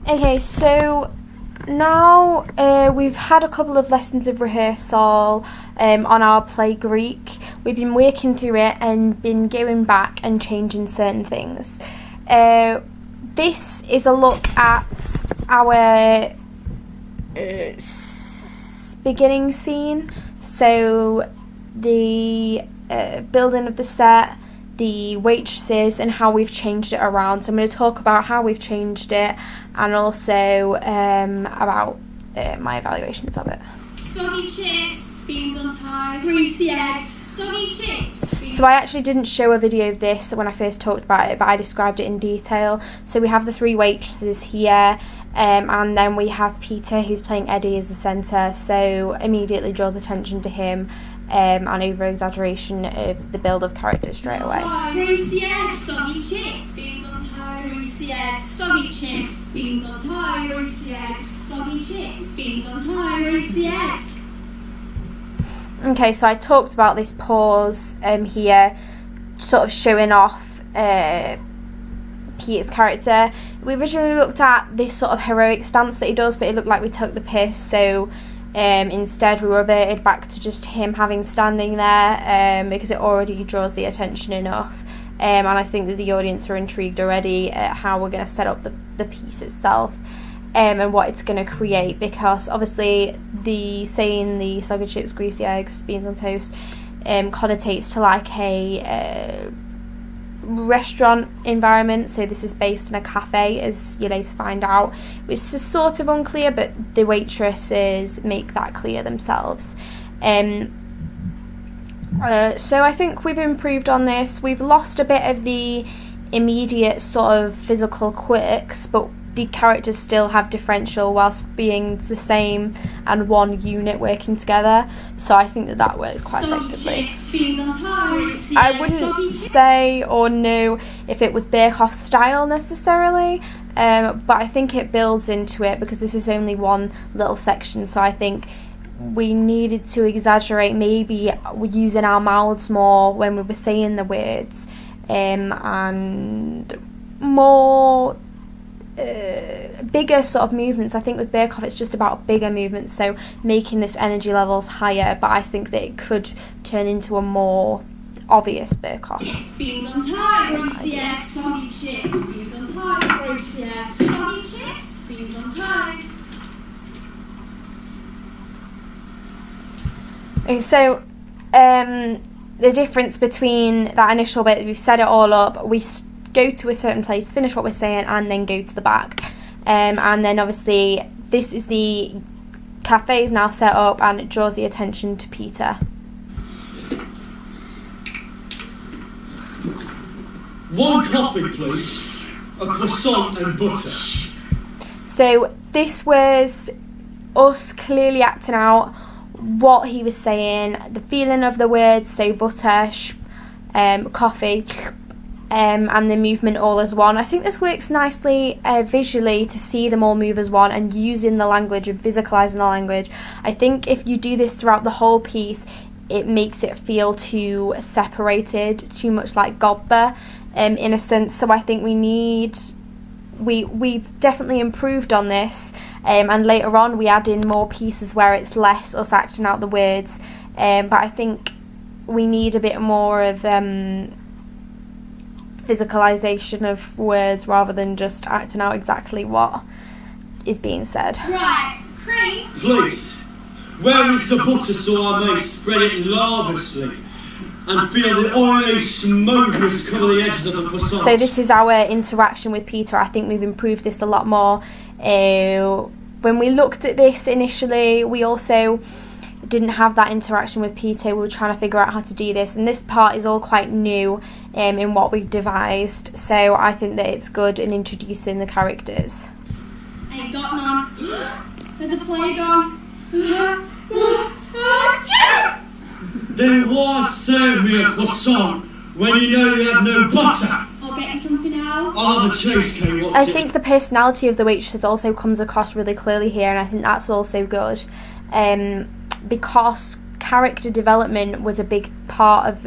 Okay, so now we've had a couple of lessons of rehearsal on our play Greek. We've been working through it and been going back and changing certain things. This is a look at our beginning scene. So the building of the set, the waitresses, and how we've changed it around. So I'm going to talk about how we've changed it and also about my evaluations of it. Soggy chips, beans on toast, greasy eggs, soggy chips. So I actually didn't show a video of this when I first talked about it, but I described it in detail. So we have the three waitresses here, and then we have Peter, who's playing Eddie, as the centre, so immediately draws attention to him, and over-exaggeration of the build of characters straight away. Greasy eggs, soggy chips, beans on toast, greasy eggs, soggy chips, beans on toast, greasy eggs, soggy chips, beans on toast, greasy eggs. Okay, so I talked about this pause here, sort of showing off Peter's character. We originally looked at this sort of heroic stance that he does, but it looked like we took the piss, so instead we reverted back to just him having standing there, because it already draws the attention enough, and I think that the audience are intrigued already at how we're going to set up the piece itself, and what it's going to create, because obviously the saying the soggy chips, greasy eggs, beans on toast connotates to like a restaurant environment. So this is based in a cafe, as you later find out, which is sort of unclear, but the waitresses make that clear themselves. So I think we've improved on this. We've lost a bit of the immediate sort of physical quirks, but the characters still have differential whilst being the same and one unit working together. So I think that works quite effectively. Chips, beans on toast, I wouldn't say or know if it was Bake Off style necessarily, but I think it builds into it because this is only one little section. So I think we needed to exaggerate, maybe using our mouths more when we were saying the words, and more bigger sort of movements. I think with Bake Off it's just about bigger movements, so making this energy levels higher, but I think that it could turn into a more obvious Bake Off. Beans on toast, greasy eggs, soggy chips, beans on toast, greasy eggs, soggy chips, beans on toast. Okay, so the difference between that initial bit, we've set it all up, we go to a certain place, finish what we're saying, and then go to the back. And then obviously this is the cafe is now set up and it draws the attention to Peter. One coffee, please. A croissant and butter. So this was us clearly acting out what he was saying, the feeling of the words, so butter, coffee, and the movement all as one. I think this works nicely visually to see them all move as one and using the language and physicalising the language. I think if you do this throughout the whole piece, it makes it feel too separated, too much like Godber in a sense. So I think we've definitely improved on this, and later on we add in more pieces where it's less us acting out the words, but I think we need a bit more of physicalization of words rather than just acting out exactly what is being said. Right, cream. Please, where is the butter so I may spread it lavishly and feel the oily smoothness cover the edges of the croissant? So this is our interaction with Peter. I think we've improved this a lot more. When we looked at this initially, we also didn't have that interaction with Peter. We were trying to figure out how to do this, and this part is all quite new in what we've devised, so I think that it's good in introducing the characters. Ain't got none. There's a plague on. Then why serve me a croissant when you know you have no butter? I'll get you something else. I'll have a cheesecake, what's I it? think the personality of the waitresses also comes across really clearly here, and I think that's also good, because character development was a big part of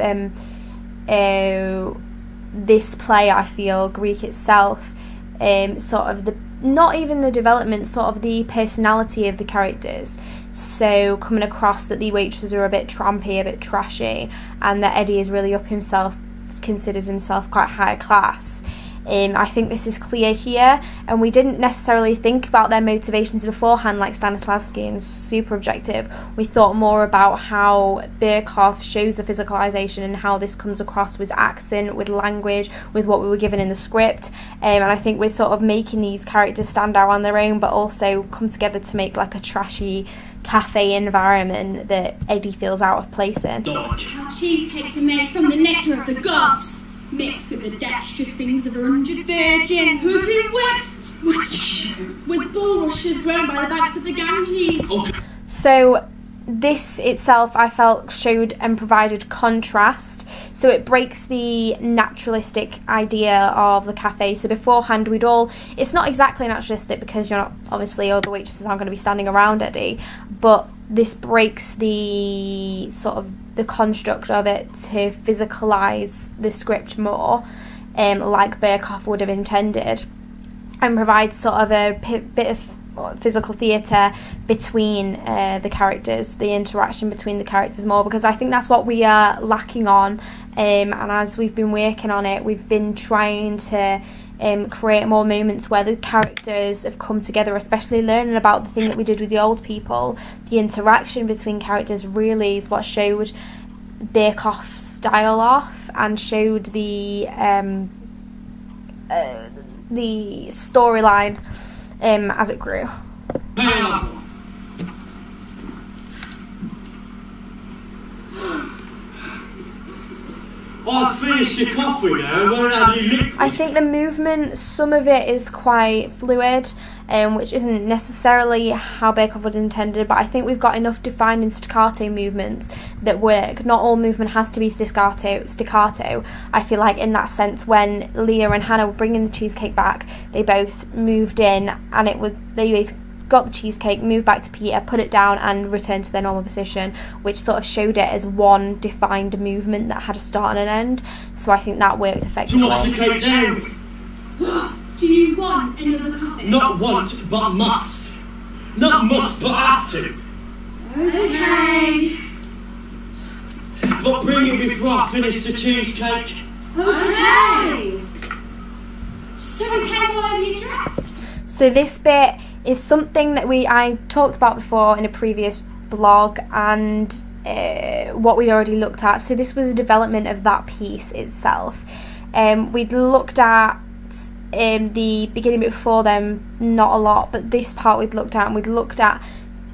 this play. I feel Greek itself, sort of not even the development, sort of the personality of the characters. So coming across that the waitresses are a bit trampy, a bit trashy, and that Eddie is really up himself, considers himself quite high class. I think this is clear here, and we didn't necessarily think about their motivations beforehand like Stanislavski and Super Objective. We thought more about how Birkhoff shows the physicalization and how this comes across with accent, with language, with what we were given in the script, and I think we're sort of making these characters stand out on their own but also come together to make like a trashy cafe environment that Eddie feels out of place in. Our cheesecakes are made from the nectar of the gods, mixed with the dexterous fingers of 100 virgin who have been whipped with bulrushes grown by the banks of the Ganges. So this itself, I felt, showed and provided contrast. So it breaks the naturalistic idea of the cafe. So beforehand, it's not exactly naturalistic because you're not, obviously, all the waitresses aren't going to be standing around Eddie, but this breaks the sort of the construct of it to physicalise the script more, like Birkhoff would have intended, and provides sort of a bit of physical theatre between the characters, the interaction between the characters more, because I think that's what we are lacking on, and as we've been working on it, we've been trying to create more moments where the characters have come together, especially learning about the thing that we did with the old people. The interaction between characters really is what showed Birkhoff's style off and showed the storyline as it grew. I've finished your coffee now, won't have any liquid. I think the movement, some of it is quite fluid, which isn't necessarily how Birkhoff would have intended, but I think we've got enough defined and staccato movements that work. Not all movement has to be staccato. I feel like in that sense, when Leah and Hannah were bringing the cheesecake back, they both moved in, and they got the cheesecake, moved back to Peter, put it down and returned to their normal position, which sort of showed it as one defined movement that had a start and an end. So I think that worked effectively. To wash the cake down. Do you want another coffee? Not want, but must. Not must, but have to. Okay. But bring it before I finish the cheesecake. Okay. So okay, while you're dressed. So this bit is something that I talked about before in a previous blog, and what we'd already looked at. So this was a development of that piece itself. We'd looked at the beginning before them, not a lot, but this part we'd looked at, and we'd looked at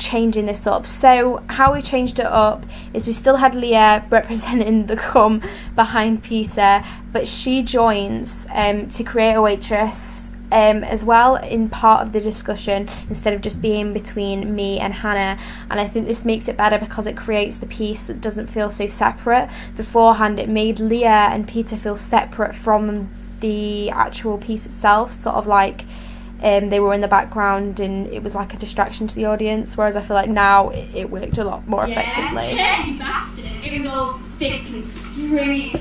changing this up. So how we changed it up is we still had Leah representing the cum behind Peter, but she joins to create a waitress as well in part of the discussion, instead of just being between me and Hannah. And I think this makes it better because it creates the piece that doesn't feel so separate. Beforehand, it made Leah and Peter feel separate from the actual piece itself, sort of like they were in the background and it was like a distraction to the audience, whereas I feel like now it worked a lot more effectively. Yeah, you bastard. It was all thick and stringy.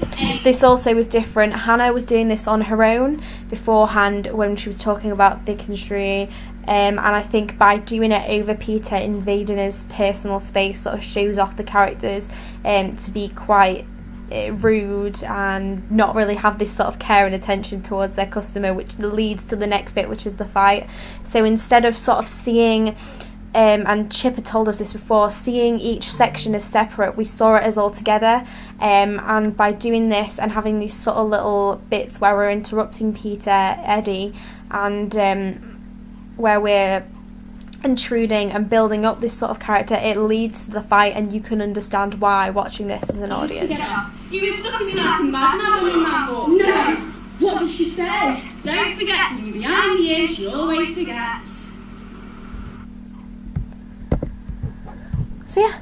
This also was different. Hannah was doing this on her own beforehand when she was talking about thick and stringy, and I think by doing it over Peter invading his personal space sort of shows off the characters to be quite rude and not really have this sort of care and attention towards their customer, which leads to the next bit, which is the fight. So instead of sort of seeing and Chip had told us this before, seeing each section as separate, we saw it as all together, and by doing this and having these sort of little bits where we're interrupting Peter, Eddie, and where we're intruding and building up this sort of character, it leads to the fight, and you can understand why watching this as an audience. He was sucking me like a madman when man walked. No! What did she say? Don't forget to do behind the ears, she always forgets. So yeah,